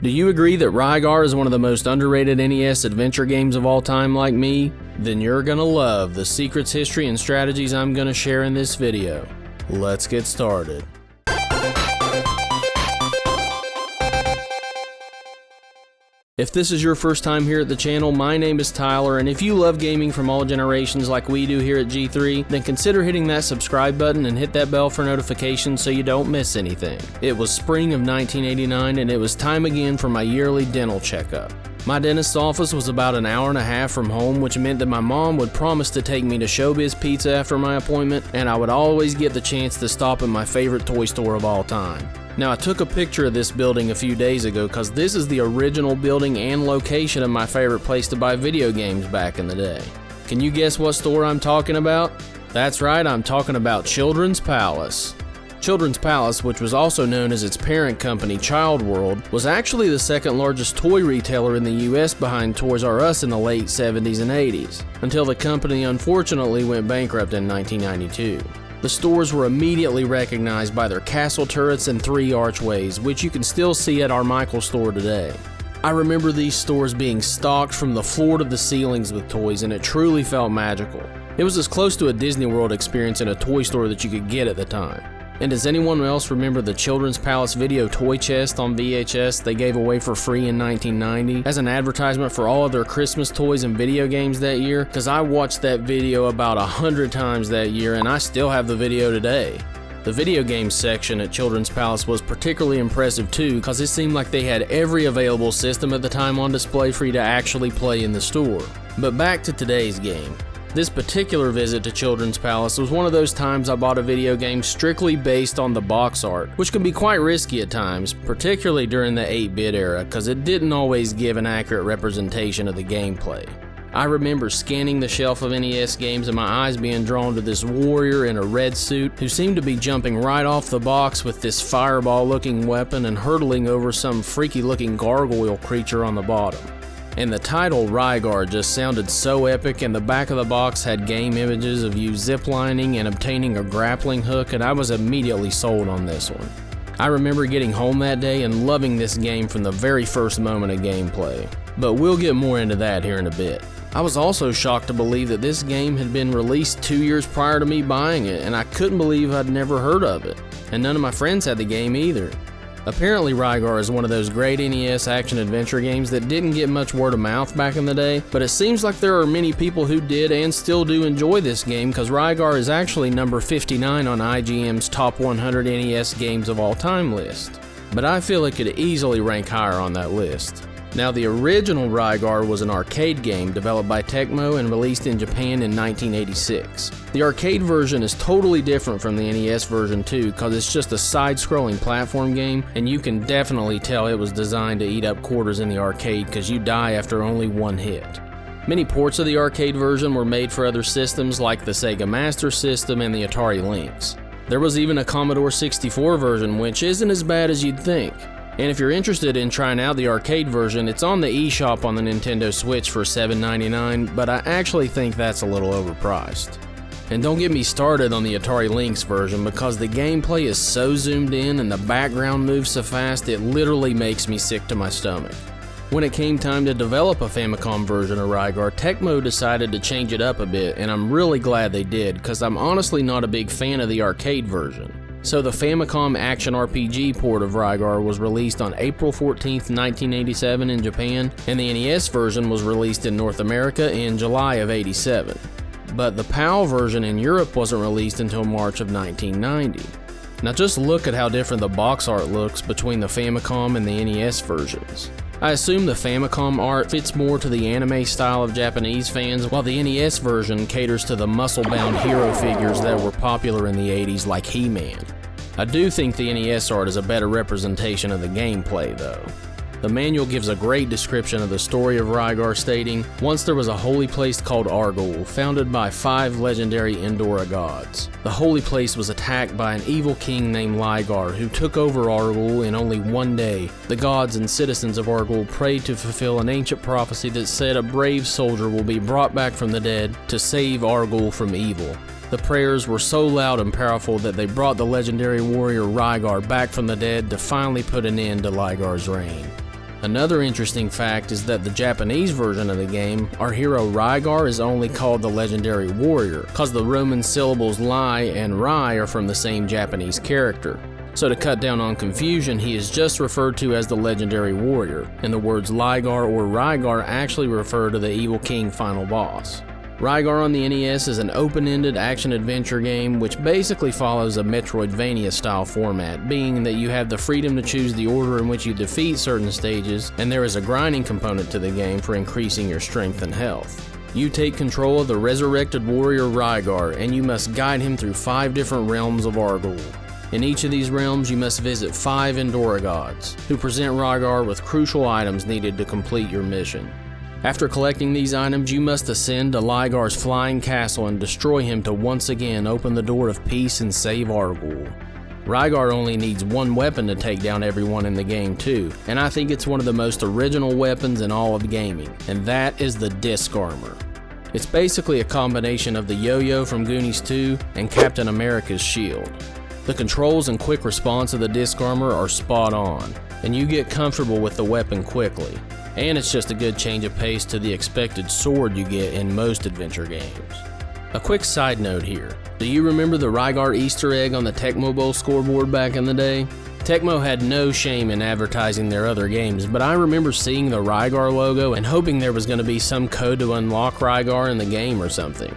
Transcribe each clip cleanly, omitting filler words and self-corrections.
Do you agree that Rygar is one of the most underrated NES adventure games of all time like me? Then you're gonna love the secrets, history, and strategies I'm gonna share in this video. Let's get started. If this is your first time here at the channel, my name is Tyler, and if you love gaming from all generations like we do here at G3, then consider hitting that subscribe button and hit that bell for notifications so you don't miss anything. It was spring of 1989 and it was time again for my yearly dental checkup. My dentist's office was about an hour and a half from home, which meant that my mom would promise to take me to Showbiz Pizza after my appointment, and I would always get the chance to stop at my favorite toy store of all time. Now, I took a picture of this building a few days ago because this is the original building and location of my favorite place to buy video games back in the day. Can you guess what store I'm talking about? That's right, I'm talking about Children's Palace. Children's Palace, which was also known as its parent company, Child World, was actually the second largest toy retailer in the US behind Toys R Us in the late 70s and 80s, until the company unfortunately went bankrupt in 1992. The stores were immediately recognized by their castle turrets and 3 archways, which you can still see at our Michael store today. I remember these stores being stocked from the floor to the ceilings with toys, and it truly felt magical. It was as close to a Disney World experience in a toy store that you could get at the time. And does anyone else remember the Children's Palace video toy chest on VHS they gave away for free in 1990 as an advertisement for all of their Christmas toys and video games that year? Because I watched that video about 100 times that year and I still have the video today. The video games section at Children's Palace was particularly impressive too, because it seemed like they had every available system at the time on display for you to actually play in the store. But back to today's game. This particular visit to Children's Palace was one of those times I bought a video game strictly based on the box art, which can be quite risky at times, particularly during the 8-bit era, because it didn't always give an accurate representation of the gameplay. I remember scanning the shelf of NES games and my eyes being drawn to this warrior in a red suit who seemed to be jumping right off the box with this fireball-looking weapon and hurtling over some freaky-looking gargoyle creature on the bottom. And the title Rygar just sounded so epic, and the back of the box had game images of you ziplining and obtaining a grappling hook, and I was immediately sold on this one. I remember getting home that day and loving this game from the very first moment of gameplay, but we'll get more into that here in a bit. I was also shocked to believe that this game had been released 2 years prior to me buying it, and I couldn't believe I'd never heard of it, and none of my friends had the game either. Apparently Rygar is one of those great NES action-adventure games that didn't get much word of mouth back in the day, but it seems like there are many people who did and still do enjoy this game, because Rygar is actually number 59 on IGN's Top 100 NES Games of All Time list. But I feel it could easily rank higher on that list. Now, the original Rygar was an arcade game developed by Tecmo and released in Japan in 1986. The arcade version is totally different from the NES version too, because it's just a side-scrolling platform game, and you can definitely tell it was designed to eat up quarters in the arcade because you die after only one hit. Many ports of the arcade version were made for other systems like the Sega Master System and the Atari Lynx. There was even a Commodore 64 version, which isn't as bad as you'd think. And if you're interested in trying out the arcade version, it's on the eShop on the Nintendo Switch for $7.99, but I actually think that's a little overpriced. And don't get me started on the Atari Lynx version, because the gameplay is so zoomed in and the background moves so fast it literally makes me sick to my stomach. When it came time to develop a Famicom version of Rygar, Tecmo decided to change it up a bit, and I'm really glad they did, because I'm honestly not a big fan of the arcade version. So the Famicom Action RPG port of Rygar was released on April 14th, 1987 in Japan, and the NES version was released in North America in July of '87. But the PAL version in Europe wasn't released until March of 1990. Now just look at how different the box art looks between the Famicom and the NES versions. I assume the Famicom art fits more to the anime style of Japanese fans, while the NES version caters to the muscle-bound hero figures that were popular in the 80s like He-Man. I do think the NES art is a better representation of the gameplay though. The manual gives a great description of the story of Rygar, stating, "Once there was a holy place called Argul, founded by 5 legendary Endora gods. The holy place was attacked by an evil king named Rygar, who took over Argul in only one day. The gods and citizens of Argul prayed to fulfill an ancient prophecy that said a brave soldier will be brought back from the dead to save Argul from evil. The prayers were so loud and powerful that they brought the legendary warrior Rygar back from the dead to finally put an end to Rygar's reign." Another interesting fact is that the Japanese version of the game, our hero Rygar is only called the Legendary Warrior, cause the Roman syllables Lai and Rai are from the same Japanese character. So to cut down on confusion, he is just referred to as the Legendary Warrior, and the words Lygar or Rygar actually refer to the Evil King final boss. Rygar on the NES is an open-ended action-adventure game which basically follows a Metroidvania-style format, being that you have the freedom to choose the order in which you defeat certain stages, and there is a grinding component to the game for increasing your strength and health. You take control of the resurrected warrior Rygar, and you must guide him through 5 different realms of Argul. In each of these realms, you must visit 5 Endora gods, who present Rygar with crucial items needed to complete your mission. After collecting these items, you must ascend to Lygar's flying castle and destroy him to once again open the door of peace and save Argul. Rygar only needs 1 weapon to take down everyone in the game too, and I think it's one of the most original weapons in all of gaming, and that is the Disc Armor. It's basically a combination of the Yo-Yo from Goonies 2 and Captain America's shield. The controls and quick response of the Disc Armor are spot on, and you get comfortable with the weapon quickly. And it's just a good change of pace to the expected sword you get in most adventure games. A quick side note here. Do you remember the Rygar Easter egg on the Tecmo Bowl scoreboard back in the day? Tecmo had no shame in advertising their other games, but I remember seeing the Rygar logo and hoping there was going to be some code to unlock Rygar in the game or something.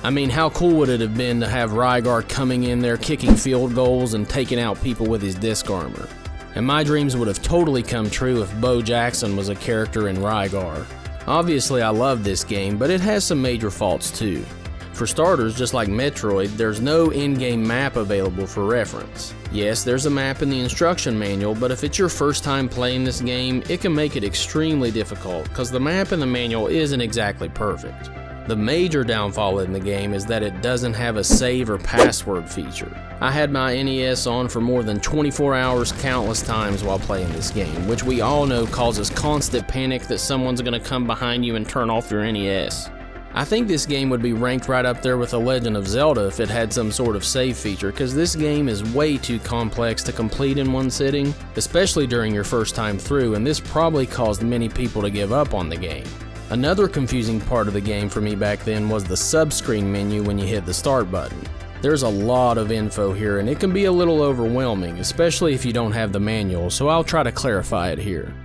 I mean, how cool would it have been to have Rygar coming in there kicking field goals and taking out people with his disc armor? And my dreams would have totally come true if Bo Jackson was a character in Rygar. Obviously I love this game, but it has some major faults too. For starters, just like Metroid, there's no in-game map available for reference. Yes, there's a map in the instruction manual, but if it's your first time playing this game, it can make it extremely difficult, because the map in the manual isn't exactly perfect. The major downfall in the game is that it doesn't have a save or password feature. I had my NES on for more than 24 hours countless times while playing this game, which we all know causes constant panic that someone's going to come behind you and turn off your NES. I think this game would be ranked right up there with The Legend of Zelda if it had some sort of save feature, because this game is way too complex to complete in one sitting, especially during your first time through, and this probably caused many people to give up on the game. Another confusing part of the game for me back then was the sub-screen menu when you hit the start button. There's a lot of info here and it can be a little overwhelming, especially if you don't have the manual, so I'll try to clarify it here.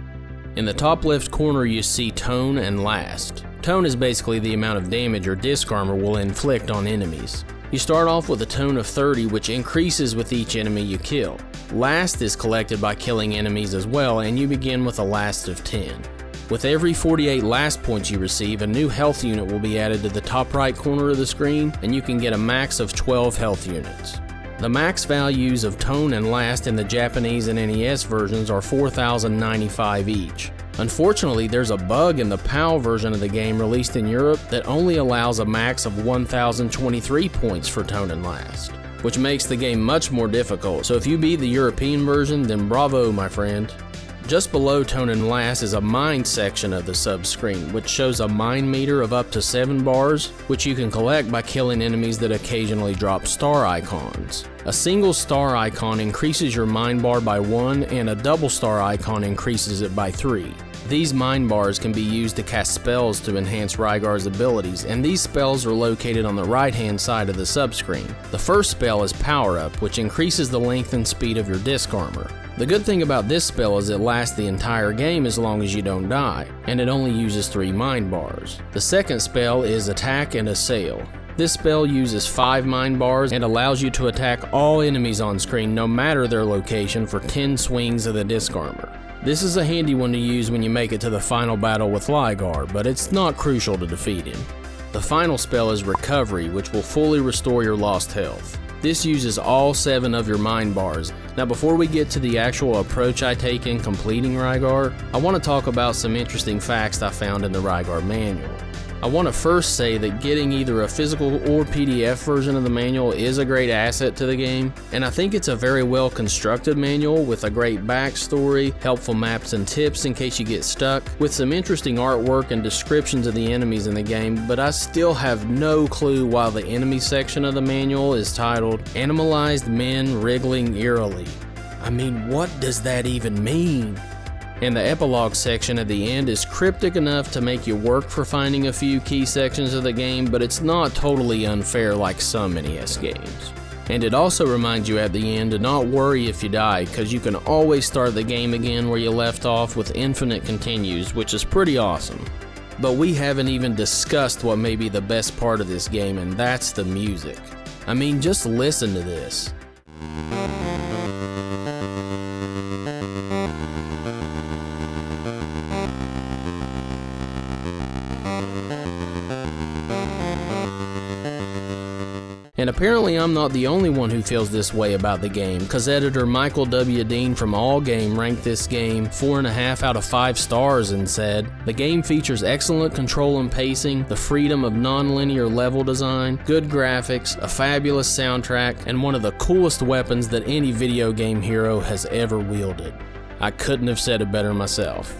In the top left corner you see Tone and Last. Tone is basically the amount of damage your disc armor will inflict on enemies. You start off with a tone of 30, which increases with each enemy you kill. Last is collected by killing enemies as well, and you begin with a last of 10. With every 48 last points you receive, a new health unit will be added to the top right corner of the screen, and you can get a max of 12 health units. The max values of Tone and Last in the Japanese and NES versions are 4,095 each. Unfortunately, there's a bug in the PAL version of the game released in Europe that only allows a max of 1,023 points for Tone and Last, which makes the game much more difficult, so if you beat the European version, then bravo, my friend. Just below Tone and Last is a mine section of the sub-screen, which shows a mine meter of up to 7 bars, which you can collect by killing enemies that occasionally drop star icons. A single star icon increases your mine bar by 1, and a double star icon increases it by 3. These mine bars can be used to cast spells to enhance Rygar's abilities, and these spells are located on the right-hand side of the sub-screen. The first spell is Power Up, which increases the length and speed of your disc armor. The good thing about this spell is it lasts the entire game as long as you don't die, and it only uses 3 mine bars. The second spell is Attack and Assail. This spell uses 5 mine bars and allows you to attack all enemies on screen no matter their location for 10 swings of the disc armor. This is a handy one to use when you make it to the final battle with Lygar, but it's not crucial to defeat him. The final spell is Recovery, which will fully restore your lost health. This uses all 7 of your mine bars. Now before we get to the actual approach I take in completing Rygar, I want to talk about some interesting facts I found in the Rygar manual. I want to first say that getting either a physical or PDF version of the manual is a great asset to the game, and I think it's a very well constructed manual with a great backstory, helpful maps and tips in case you get stuck, with some interesting artwork and descriptions of the enemies in the game, but I still have no clue why the enemy section of the manual is titled Animalized Men Wriggling Eerily. I mean, what does that even mean? And the epilogue section at the end is cryptic enough to make you work for finding a few key sections of the game, but it's not totally unfair like some NES games. And it also reminds you at the end to not worry if you die, because you can always start the game again where you left off with infinite continues, which is pretty awesome. But we haven't even discussed what may be the best part of this game, and that's the music. I mean, just listen to this. And apparently I'm not the only one who feels this way about the game, because editor Michael W. Dean from AllGame ranked this game 4.5 out of 5 stars and said, "The game features excellent control and pacing, the freedom of non-linear level design, good graphics, a fabulous soundtrack, and one of the coolest weapons that any video game hero has ever wielded." I couldn't have said it better myself.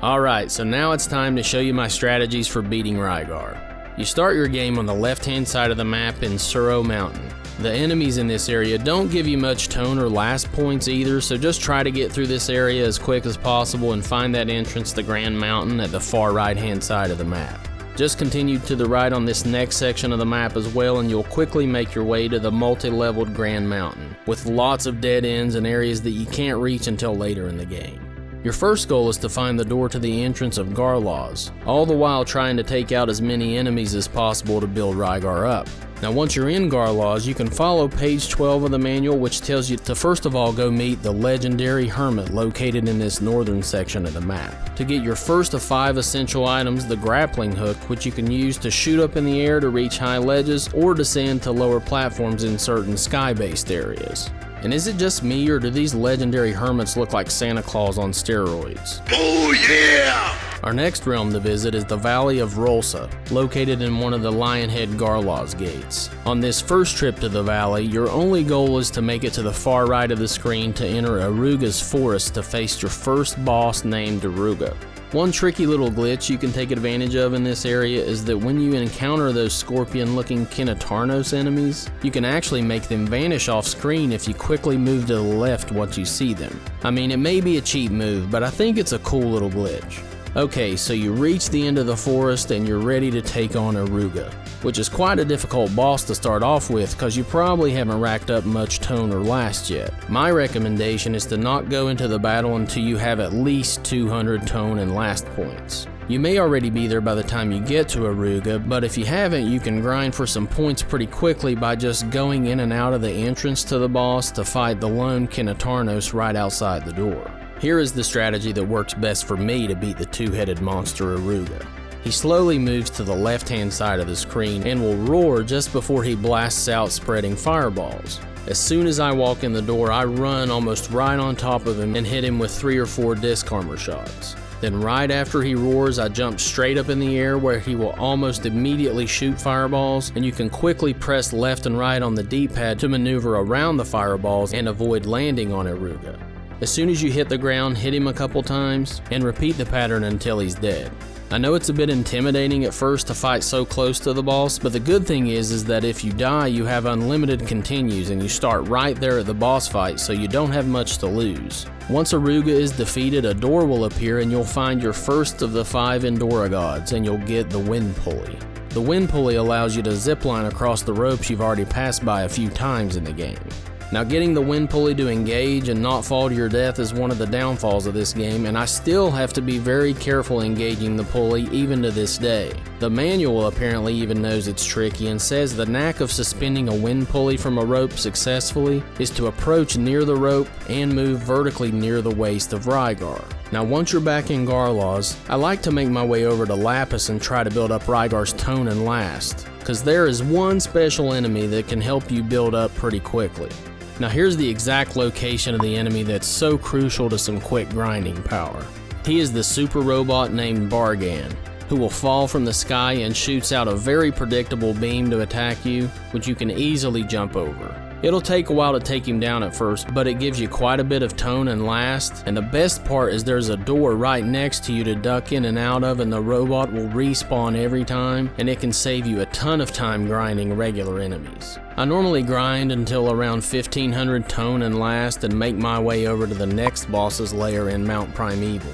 Alright, so now it's time to show you my strategies for beating Rygar. You start your game on the left-hand side of the map in Suro Mountain. The enemies in this area don't give you much tone or last points either, so just try to get through this area as quick as possible and find that entrance to Grand Mountain at the far right-hand side of the map. Just continue to the right on this next section of the map as well, and you'll quickly make your way to the multi-leveled Grand Mountain, with lots of dead ends and areas that you can't reach until later in the game. Your first goal is to find the door to the entrance of Garlaws, all the while trying to take out as many enemies as possible to build Rygar up. Now once you're in Garlaws, you can follow page 12 of the manual, which tells you to first of all go meet the legendary hermit located in this northern section of the map. To get your first of 5 essential items, the grappling hook, which you can use to shoot up in the air to reach high ledges or descend to lower platforms in certain sky-based areas. And is it just me, or do these legendary hermits look like Santa Claus on steroids? Oh yeah! Our next realm to visit is the Valley of Rolsa, located in one of the Lionhead Garlaws gates. On this first trip to the valley, your only goal is to make it to the far right of the screen to enter Aruga's forest to face your first boss named Aruga. One tricky little glitch you can take advantage of in this area is that when you encounter those scorpion-looking Kinatarnos enemies, you can actually make them vanish off screen if you quickly move to the left once you see them. I mean, it may be a cheap move, but I think it's a cool little glitch. Okay, so you reach the end of the forest and you're ready to take on Aruga, which is quite a difficult boss to start off with because you probably haven't racked up much tone or last yet. My recommendation is to not go into the battle until you have at least 200 tone and last points. You may already be there by the time you get to Aruga, but if you haven't, you can grind for some points pretty quickly by just going in and out of the entrance to the boss to fight the lone Kinatarnos right outside the door. Here is the strategy that works best for me to beat the two-headed monster Aruga. He slowly moves to the left-hand side of the screen and will roar just before he blasts out spreading fireballs. As soon as I walk in the door, I run almost right on top of him and hit him with 3 or 4 disc armor shots. Then right after he roars, I jump straight up in the air where he will almost immediately shoot fireballs, and you can quickly press left and right on the D-pad to maneuver around the fireballs and avoid landing on Aruga. As soon as you hit the ground, hit him a couple times, and repeat the pattern until he's dead. I know it's a bit intimidating at first to fight so close to the boss, but the good thing is that if you die, you have unlimited continues and you start right there at the boss fight, so you don't have much to lose. Once Aruga is defeated, a door will appear and you'll find your first of the 5 Endora gods, and you'll get the wind pulley. The wind pulley allows you to zipline across the ropes you've already passed by a few times in the game. Now, getting the wind pulley to engage and not fall to your death is one of the downfalls of this game, and I still have to be very careful engaging the pulley even to this day. The manual apparently even knows it's tricky and says the knack of suspending a wind pulley from a rope successfully is to approach near the rope and move vertically near the waist of Rygar. Now once you're back in Garlaws, I like to make my way over to Lapis and try to build up Rygar's tone and last, because there is one special enemy that can help you build up pretty quickly. Now here's the exact location of the enemy that's so crucial to some quick grinding power. He is the super robot named Bargan, who will fall from the sky and shoots out a very predictable beam to attack you, which you can easily jump over. It'll take a while to take him down at first, but it gives you quite a bit of tone and last, and the best part is there's a door right next to you to duck in and out of, and the robot will respawn every time, and it can save you a ton of time grinding regular enemies. I normally grind until around 1500 tone and last and make my way over to the next boss's lair in Mount Primeval.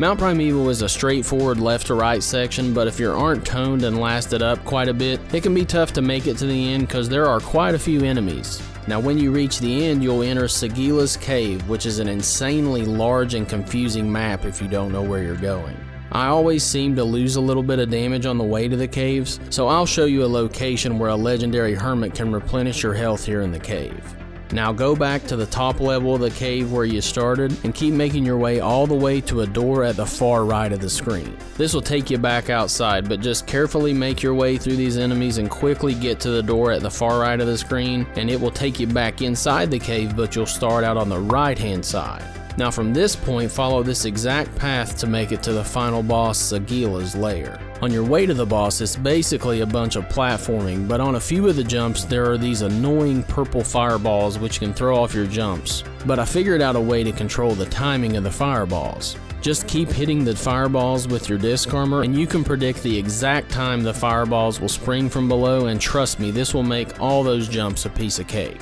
Mount Primeval is a straightforward left to right section, but if you aren't toned and lasted up quite a bit, it can be tough to make it to the end because there are quite a few enemies. Now when you reach the end, you'll enter Sigila's Cave, which is an insanely large and confusing map if you don't know where you're going. I always seem to lose a little bit of damage on the way to the caves, so I'll show you a location where a legendary hermit can replenish your health here in the cave. Now go back to the top level of the cave where you started and keep making your way all the way to a door at the far right of the screen. This will take you back outside, but just carefully make your way through these enemies and quickly get to the door at the far right of the screen, and it will take you back inside the cave, but you'll start out on the right hand side. Now from this point, follow this exact path to make it to the final boss, Sigila's lair. On your way to the boss, it's basically a bunch of platforming, but on a few of the jumps there are these annoying purple fireballs which can throw off your jumps. But I figured out a way to control the timing of the fireballs. Just keep hitting the fireballs with your disc armor and you can predict the exact time the fireballs will spring from below, and trust me, this will make all those jumps a piece of cake.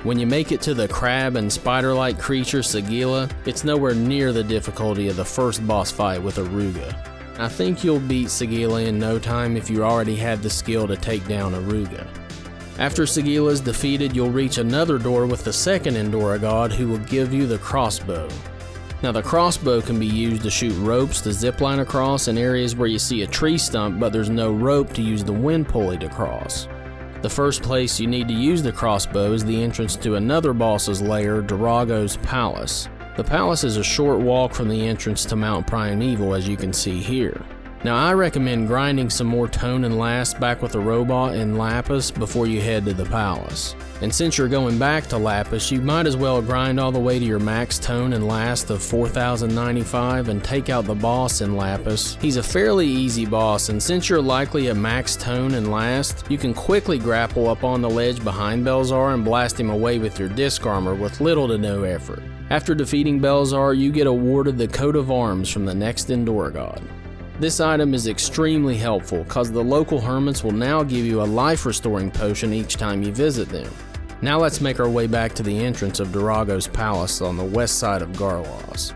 When you make it to the crab and spider-like creature Sigila, it's nowhere near the difficulty of the first boss fight with Aruga. I think you'll beat Sigila in no time if you already had the skill to take down Aruga. After Sigila is defeated, you'll reach another door with the second Endora god who will give you the crossbow. Now the crossbow can be used to shoot ropes to zipline across in areas where you see a tree stump but there's no rope to use the wind pulley to cross. The first place you need to use the crossbow is the entrance to another boss's lair, Durago's Palace. The palace is a short walk from the entrance to Mount Primeval, as you can see here. Now I recommend grinding some more tone and last back with the robot in Lapis before you head to the palace. And since you're going back to Lapis, you might as well grind all the way to your max tone and last of 4095 and take out the boss in Lapis. He's a fairly easy boss, and since you're likely at max tone and last, you can quickly grapple up on the ledge behind Belzar and blast him away with your disc armor with little to no effort. After defeating Belzar, you get awarded the coat of arms from the next Endora god. This item is extremely helpful because the local hermits will now give you a life restoring potion each time you visit them. Now let's make our way back to the entrance of Durago's Palace on the west side of Garlos.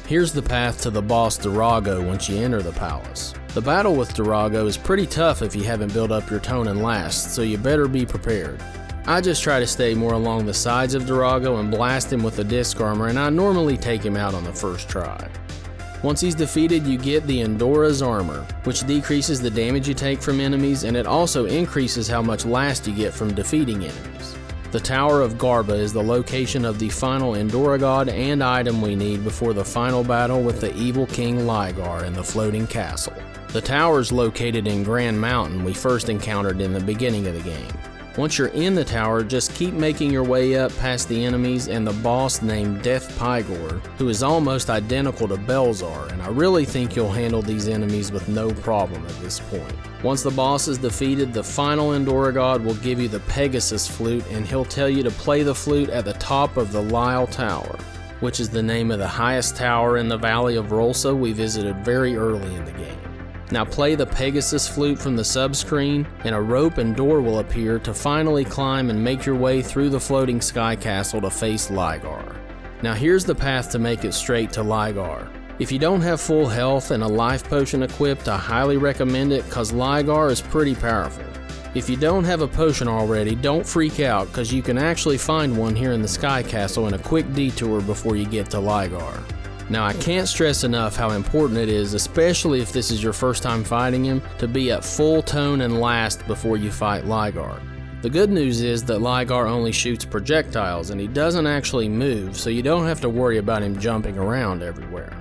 Here's the path to the boss Durago once you enter the palace. The battle with Durago is pretty tough if you haven't built up your tone and last, so you better be prepared. I just try to stay more along the sides of Durago and blast him with the disc armor, and I normally take him out on the first try. Once he's defeated, you get the Endora's armor, which decreases the damage you take from enemies, and it also increases how much last you get from defeating enemies. The Tower of Garba is the location of the final Endora god and item we need before the final battle with the evil King Rygar in the floating castle. The tower is located in Grand Mountain we first encountered in the beginning of the game. Once you're in the tower, just keep making your way up past the enemies and the boss named Death Pygor, who is almost identical to Belzar, and I really think you'll handle these enemies with no problem at this point. Once the boss is defeated, the final Endora god will give you the Pegasus flute, and he'll tell you to play the flute at the top of the Lyle Tower, which is the name of the highest tower in the Valley of Rolsa we visited very early in the game. Now play the Pegasus flute from the subscreen, and a rope and door will appear to finally climb and make your way through the floating sky castle to face Rygar. Now here's the path to make it straight to Rygar. If you don't have full health and a life potion equipped, I highly recommend it because Rygar is pretty powerful. If you don't have a potion already, don't freak out because you can actually find one here in the sky castle in a quick detour before you get to Rygar. Now I can't stress enough how important it is, especially if this is your first time fighting him, to be at full tone and last before you fight Rygar. The good news is that Rygar only shoots projectiles and he doesn't actually move, so you don't have to worry about him jumping around everywhere.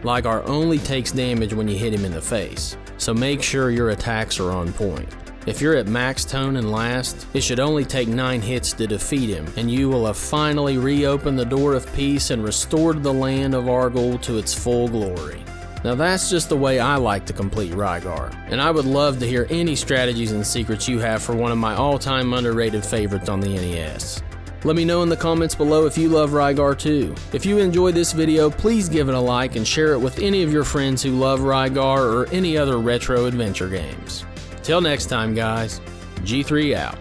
Rygar only takes damage when you hit him in the face, so make sure your attacks are on point. If you're at max tone and last, it should only take 9 hits to defeat him, and you will have finally reopened the door of peace and restored the land of Argol to its full glory. Now that's just the way I like to complete Rygar, and I would love to hear any strategies and secrets you have for one of my all-time underrated favorites on the NES. Let me know in the comments below if you love Rygar too. If you enjoyed this video, please give it a like and share it with any of your friends who love Rygar or any other retro adventure games. Till next time guys, G3 out.